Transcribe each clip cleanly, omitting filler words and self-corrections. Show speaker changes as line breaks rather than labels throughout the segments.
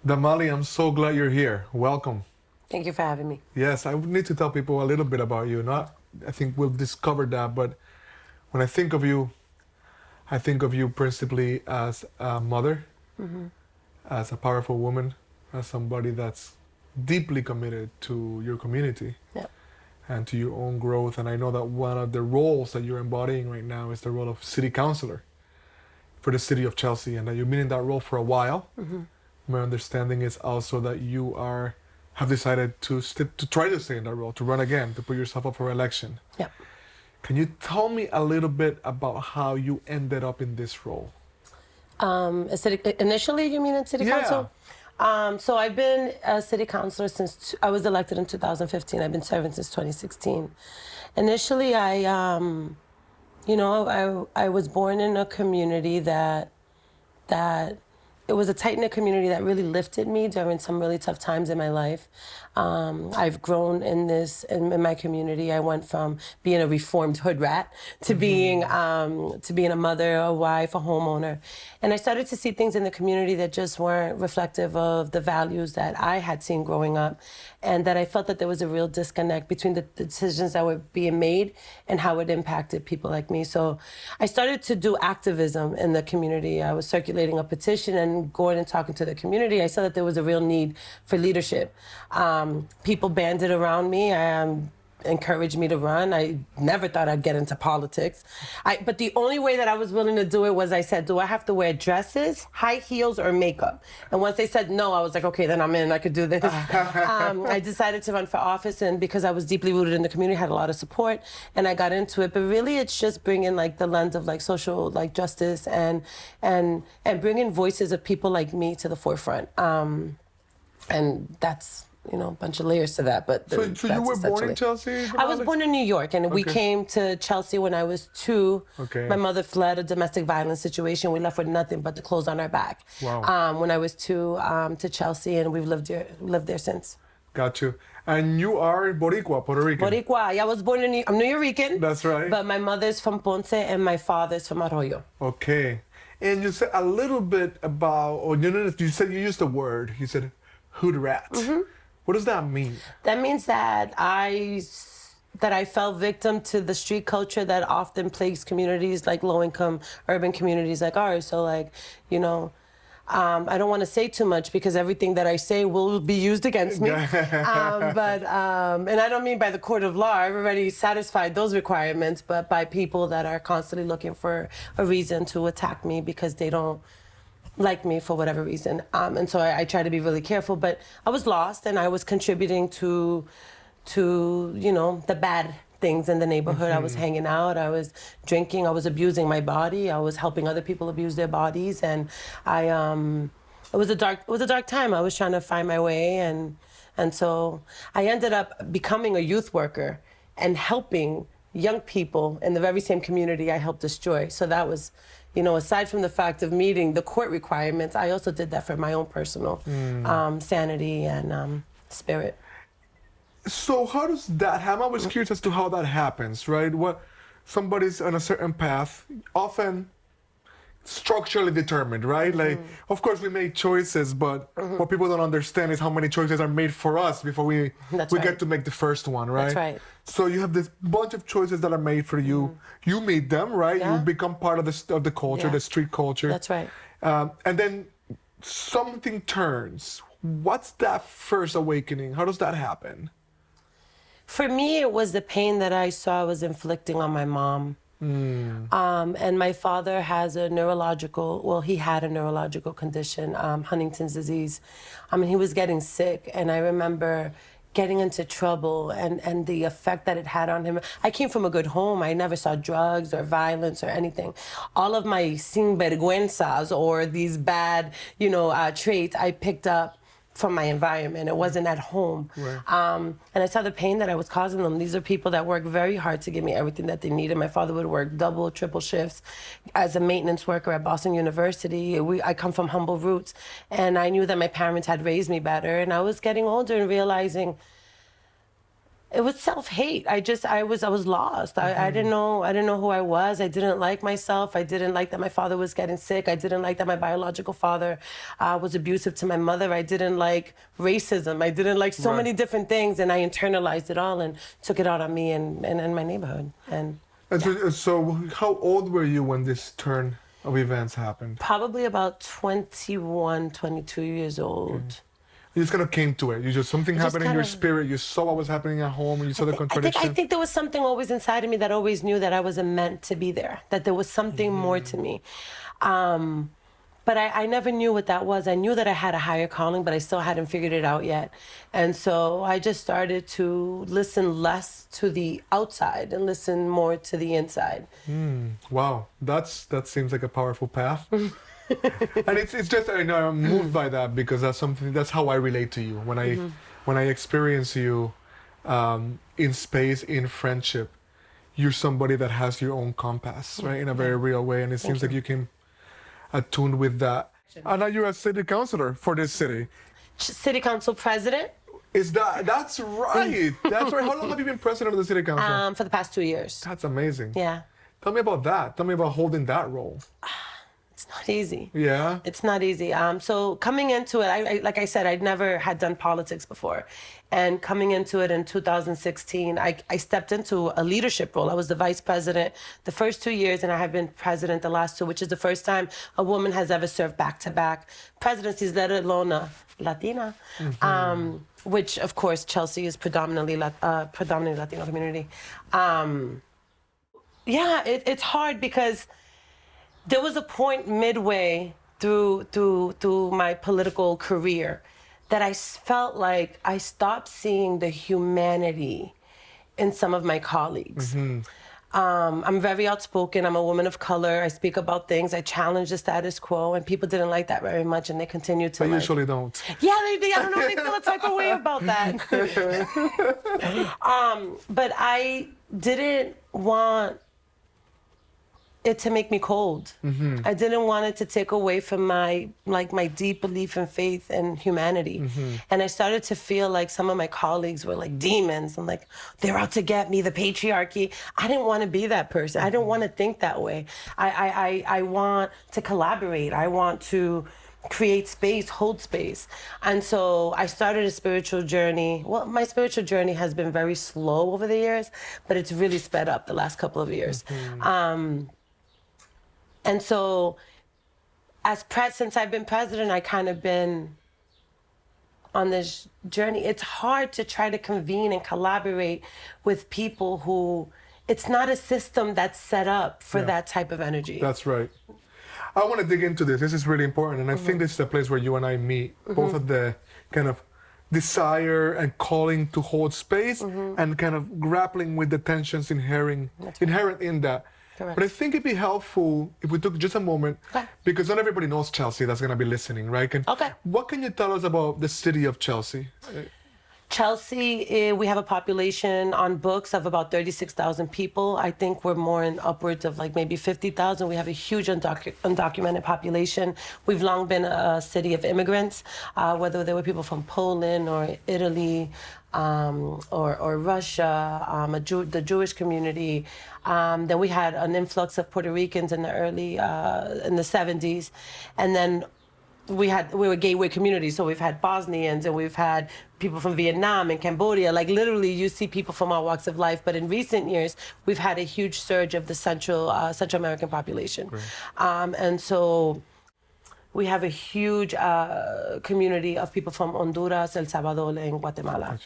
Damali, I'm so glad you're here. Welcome.
Thank you for having me.
Yes, I would need to tell people a little bit about you. Not, I think we've discovered that, but when I think of you principally as a mother, as a powerful woman, as somebody that's deeply committed to your community
Yeah.
and to your own growth. And I know that one of the roles that you're embodying right now is the role of city councilor for the city of Chelsea, and that you've been in that role for a while. My understanding is also that you have decided to try to stay in that role, to run again, to put yourself up for election.
Yeah.
Can you tell me a little bit about how you ended up in this role?
Initially, you mean in city council? So I've been a city councilor since I was elected in 2015. I've been serving since 2016. Initially, I was born in a community that it was a tight-knit community that really lifted me during some really tough times in my life. I've grown in my community. I went from being a reformed hood rat to being a mother, a wife, a homeowner. And I started to see things in the community that just weren't reflective of the values that I had seen growing up, and that I felt that there was a real disconnect between the decisions that were being made and how it impacted people like me. So I started to do activism in the community. I was circulating a petition and going and talking to the community. I saw that there was a real need for leadership. People banded around me, encouraged me to run. I never thought I'd get into politics. But the only way that I was willing to do it was I said, do I have to wear dresses, high heels, or makeup? And once they said no, I was like, okay, then I'm in, I could do this. I decided to run for office, and because I was deeply rooted in the community, had a lot of support, and I got into it. But really, it's just bringing like the lens of like social like justice and bringing voices of people like me to the forefront. And that's, a bunch of layers to that, but
So you were born in Chelsea?
I was born in New York, and we came to Chelsea when I was 2.
Okay.
My mother fled a domestic violence situation. We left with nothing but the clothes on our back.
Wow.
When I was 2, to Chelsea, and we've lived there since.
Got you. And you are Boricua, Puerto Rican.
Boricua. Yeah, I was born I'm New Yorican.
That's right.
But my mother's from Ponce and my father's from Arroyo.
Okay. And you said a little bit about, you said you used the word, you said hood rat. What does that mean?
That means that I fell victim to the street culture that often plagues communities like low-income urban communities like ours. So I don't want to say too much because everything that I say will be used against me. And I don't mean by the court of law. I've already satisfied those requirements, but by people that are constantly looking for a reason to attack me because they don't like me for whatever reason. And so I try to be really careful, but I was lost, and I was contributing to the bad things in the neighborhood. I was hanging out, I was drinking, I was abusing my body, I was helping other people abuse their bodies, and it was a dark time. I was trying to find my way, and so I ended up becoming a youth worker and helping young people in the very same community I helped destroy. So that was, aside from the fact of meeting the court requirements, I also did that for my own personal sanity and spirit.
So how does that happen? I'm always curious as to how that happens, right? What somebody's on a certain path, often structurally determined, right? Like, of course we make choices, but what people don't understand is how many choices are made for us before we get to make the first one, right?
That's right.
So you have this bunch of choices that are made for you. You meet them, right?
Yeah.
You become part of the culture, the street culture.
That's right.
And then something turns. What's that first awakening? How does that happen?
For me, it was the pain that I saw I was inflicting on my mom. And my father has he had a neurological condition, Huntington's disease. He was getting sick, and I remember getting into trouble and the effect that it had on him. I came from a good home. I never saw drugs or violence or anything. All of my sinvergüenzas, or these bad, traits, I picked up from my environment. It wasn't at home.
Right.
And I saw the pain that I was causing them. These are people that work very hard to give me everything that they needed. My father would work double, triple shifts as a maintenance worker at Boston University. I come from humble roots, and I knew that my parents had raised me better. And I was getting older and realizing It was self-hate. I was lost. I didn't know who I was. I didn't like myself. I didn't like that my father was getting sick. I didn't like that my biological father was abusive to my mother. I didn't like racism. I didn't like so many different things, and I internalized it all and took it out on me and my neighborhood. And
so how old were you when this turn of events happened?
probably about 21, 22 years old.
You just kind of came to it. You just something happened in your spirit. You saw what was happening at home, and you saw the contradiction.
I think there was something always inside of me that always knew that I wasn't meant to be there. That there was something more to me. But I never knew what that was. I knew that I had a higher calling, but I still hadn't figured it out yet. And so I just started to listen less to the outside and listen more to the inside.
Wow, that seems like a powerful path. And it's just, I know I'm moved by that because that's how I relate to you. When I experience you in space, in friendship, you're somebody that has your own compass, right? In a very real way. And it seems like you came attuned with that. And now you're a city councilor for this city.
City council president.
That's right. That's right. How long have you been president of the city council?
For the past 2 years.
That's amazing.
Yeah.
Tell me about that. Tell me about holding that role.
It's not easy.
Yeah.
It's not easy. So coming into it, I like I said, I'd never had done politics before. And coming into it in 2016, I stepped into a leadership role. I was the vice president the first 2 years, and I have been president the last 2, which is the first time a woman has ever served back-to-back presidencies, let alone a Latina. Which, of course, Chelsea is predominantly Latino community. Yeah, it's hard because there was a point midway through my political career that I felt like I stopped seeing the humanity in some of my colleagues. I'm very outspoken. I'm a woman of color. I speak about things. I challenge the status quo, and people didn't like that very much, and they continue to.
I usually don't.
Yeah, I don't know. They feel a type of way about that. But I didn't want it to make me cold. I didn't want it to take away from my deep belief in faith and humanity. And I started to feel like some of my colleagues were like demons. I'm like, they're out to get me, the patriarchy. I didn't want to be that person. I didn't want to think that way. I want to collaborate. I want to create space, hold space. And so I started a spiritual journey. Well, my spiritual journey has been very slow over the years, but it's really sped up the last couple of years. And so, since I've been president, I kind of been on this journey. It's hard to try to convene and collaborate with people who, it's not a system that's set up for that type of energy.
That's right. I want to dig into this. This is really important. And I think this is a place where you and I meet, both of the kind of desire and calling to hold space and kind of grappling with the tensions inherent in that.
Correct.
But I think it'd be helpful if we took just a moment, because not everybody knows Chelsea that's going to be listening, right? What can you tell us about the city of Chelsea?
Chelsea, we have a population on books of about 36,000 people. I think we're more in upwards of like maybe 50,000. We have a huge undocumented population. We've long been a city of immigrants, whether they were people from Poland or Italy, or Russia, the Jewish community. Then we had an influx of Puerto Ricans in the in the 70s. And then we were a gateway community, so we've had Bosnians and we've had people from Vietnam and Cambodia. Like literally, you see people from all walks of life. But in recent years, we've had a huge surge of the Central American population, and so we have a huge community of people from Honduras, El Salvador, and Guatemala.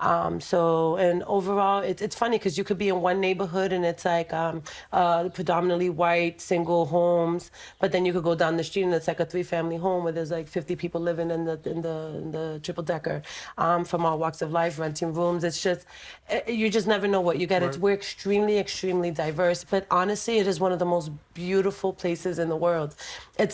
And overall, it's funny because you could be in one neighborhood and it's like predominantly white, single homes, but then you could go down the street and it's like a 3-family home where there's like 50 people living in the triple decker from all walks of life, renting rooms. It's just, you just never know what you get. We're extremely, extremely diverse, but honestly, it is one of the most beautiful places in the world.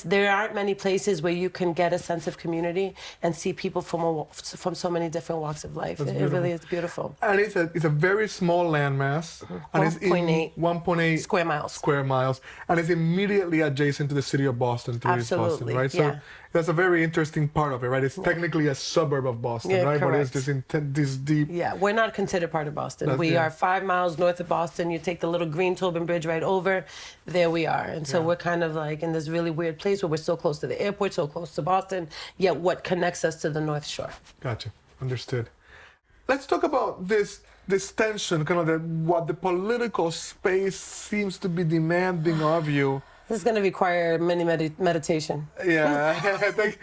There aren't many places where you can get a sense of community and see people from so many different walks of life. It really is beautiful.
And it's a very small landmass. And it's 1.8
square miles.
Square miles. And it's immediately adjacent to the city of Boston,
Absolutely,
Boston, right?
Yeah.
So That's a very interesting part of it, right? It's technically a suburb of Boston,
Yeah,
right?
correct.
But it's this deep.
Yeah, we're not considered part of Boston.
That's
We
it.
are 5 miles north of Boston. You take the little green Tobin Bridge right over, there we are. And so we're kind of like in this really weird place where we're so close to the airport, so close to Boston, yet what connects us to the North Shore.
Gotcha. Understood. Let's talk about this tension, kind of what the political space seems to be demanding of you.
This is going to require many meditation.
Yeah. I think,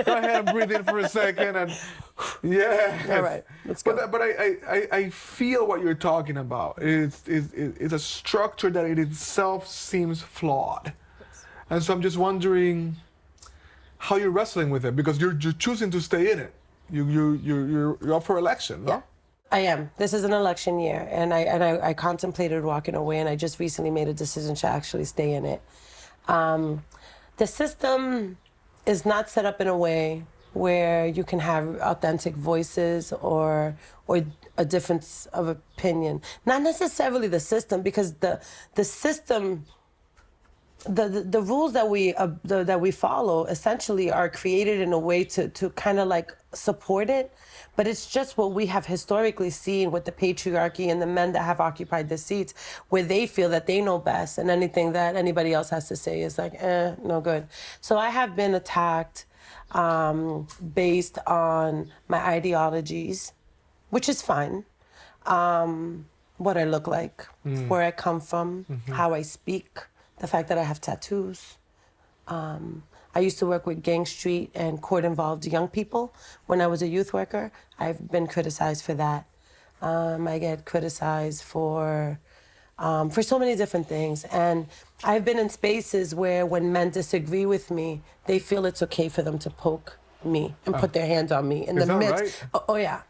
go ahead and breathe in for a second. And yeah.
All right, let's go.
But I feel what you're talking about. It's a structure that in itself seems flawed. And so I'm just wondering how you're wrestling with it, because you're choosing to stay in it. You're up for election, no?
Yeah, I am. This is an election year, and I contemplated walking away, and I just recently made a decision to actually stay in it. The system is not set up in a way where you can have authentic voices or a difference of opinion. Not necessarily the system, because the system. The rules that we follow essentially are created in a way to kind of like support it, but it's just what we have historically seen with the patriarchy and the men that have occupied the seats, where they feel that they know best, and anything that anybody else has to say is like, no good. So I have been attacked based on my ideologies, which is fine. What I look like, where I come from, how I speak. The fact that I have tattoos. I used to work with Gang Street and court-involved young people when I was a youth worker. I've been criticized for that. I get criticized for so many different things. And I've been in spaces where when men disagree with me, they feel it's okay for them to poke me and put their hands on me in the midst.
Right?
Oh, yeah.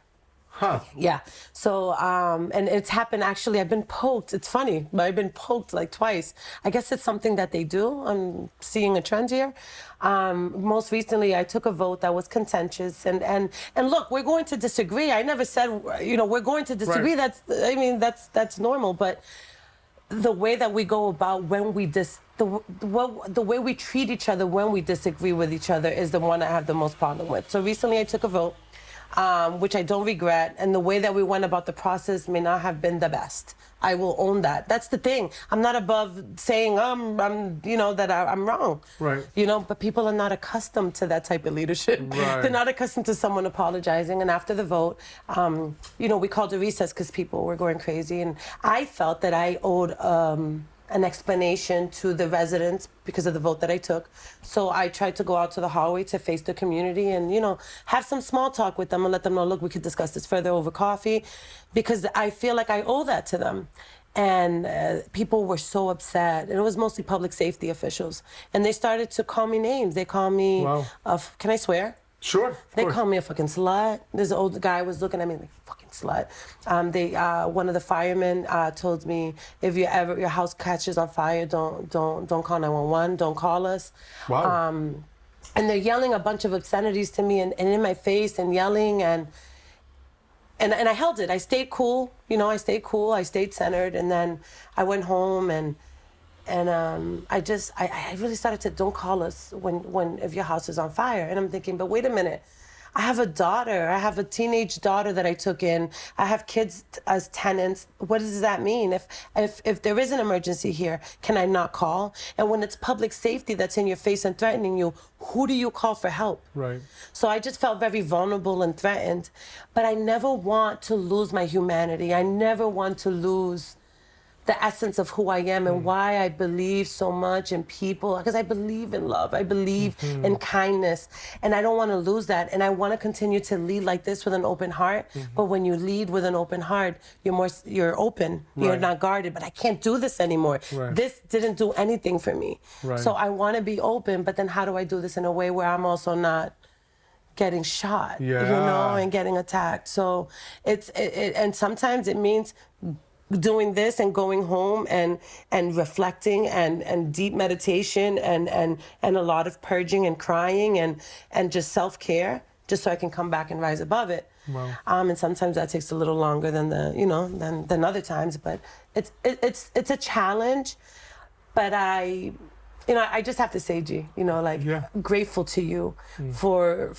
Huh.
Yeah. So, and it's happened actually. I've been poked. It's funny, but I've been poked like twice. I guess it's something that they do. I'm seeing a trend here. Most recently, I took a vote that was contentious. And look, we're going to disagree. I never said, we're going to disagree.
Right.
That's normal. But the way that we go about when we the way we treat each other when we disagree with each other is the one I have the most problem with. So recently, I took a vote. Which I don't regret, and the way that we went about the process may not have been the best. I will own that. That's the thing. I'm not above saying that I'm wrong.
Right.
But people are not accustomed to that type of leadership.
Right.
They're not accustomed to someone apologizing. And after the vote, we called a recess because people were going crazy, and I felt that I owed an explanation to the residents because of the vote that I took. So I tried to go out to the hallway to face the community and, have some small talk with them and let them know, look, we could discuss this further over coffee, because I feel like I owe that to them. And people were so upset. And it was mostly public safety officials. And they started to call me names. They call me,
wow.
Can I swear?
Sure.
They call me a fucking slut. This old guy was looking at me like, fucking slut. One of the firemen told me, if your house catches on fire, don't call 911. Don't call us.
Wow.
And they're yelling a bunch of obscenities to me and in my face and yelling and I held it. I stayed cool. I stayed cool. I stayed centered. And then I went home and I really started to, don't call us if your house is on fire. And I'm thinking, but wait a minute. I have a daughter. I have a teenage daughter that I took in. I have kids as tenants. What does that mean? If there is an emergency here, can I not call? And when it's public safety that's in your face and threatening you, who do you call for help?
Right.
So I just felt very vulnerable and threatened. But I never want to lose my humanity. I never want to lose the essence of who I am and why I believe so much in people, because I believe in love. I believe in kindness, and I don't want to lose that. And I want to continue to lead like this with an open heart. But when you lead with an open heart, you're open.
Right.
You're not guarded. But I can't do this anymore.
Right.
This didn't do anything for me.
Right.
So I want to be open. But then how do I do this in a way where I'm also not getting shot, and getting attacked? So and sometimes it means doing this and going home and reflecting and deep meditation and a lot of purging and crying and just self-care, just so I can come back and rise above it.
Wow.
And sometimes that takes a little longer than than other times, but it's a challenge. But you know, I just have to say, G, you know, like grateful to you for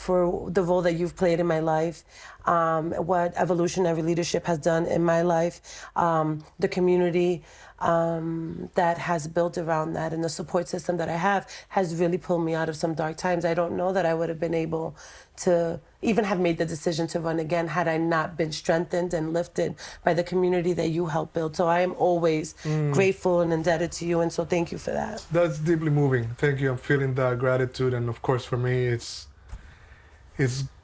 the role that you've played in my life, what evolutionary leadership has done in my life, the community that has built around that, and the support system that I have has really pulled me out of some dark times. I don't know that I would have been able to even have made the decision to run again had I not been strengthened and lifted by the community that you helped build. So I am always grateful and indebted to you, and so thank you for that.
That's deeply moving. Thank you. I'm feeling that gratitude, and of course for me it's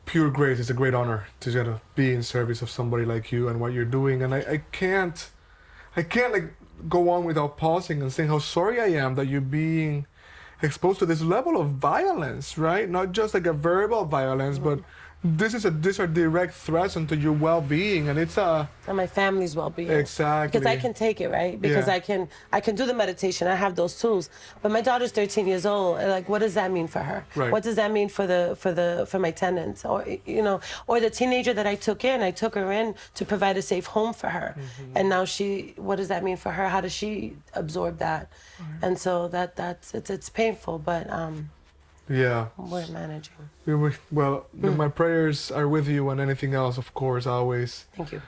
pure grace. It's a great honor to get to be in service of somebody like you and what you're doing. And I can't like go on without pausing and saying how sorry I am that you're being exposed to this level of violence, right? Not just like a verbal violence, but these are direct threats into your well-being, and it's and
my family's well-being.
Exactly.
Because I can take it, right? Because I can do the meditation. I have those tools. But my daughter's 13 years old. And like, what does that mean for her?
Right.
What does that mean for my tenants? Or you know, or the teenager that I took her in to provide a safe home for her. And now what does that mean for her? How does she absorb that? And so it's painful, but we're managing.
Well, my prayers are with you, and anything else, of course, always.
Thank you.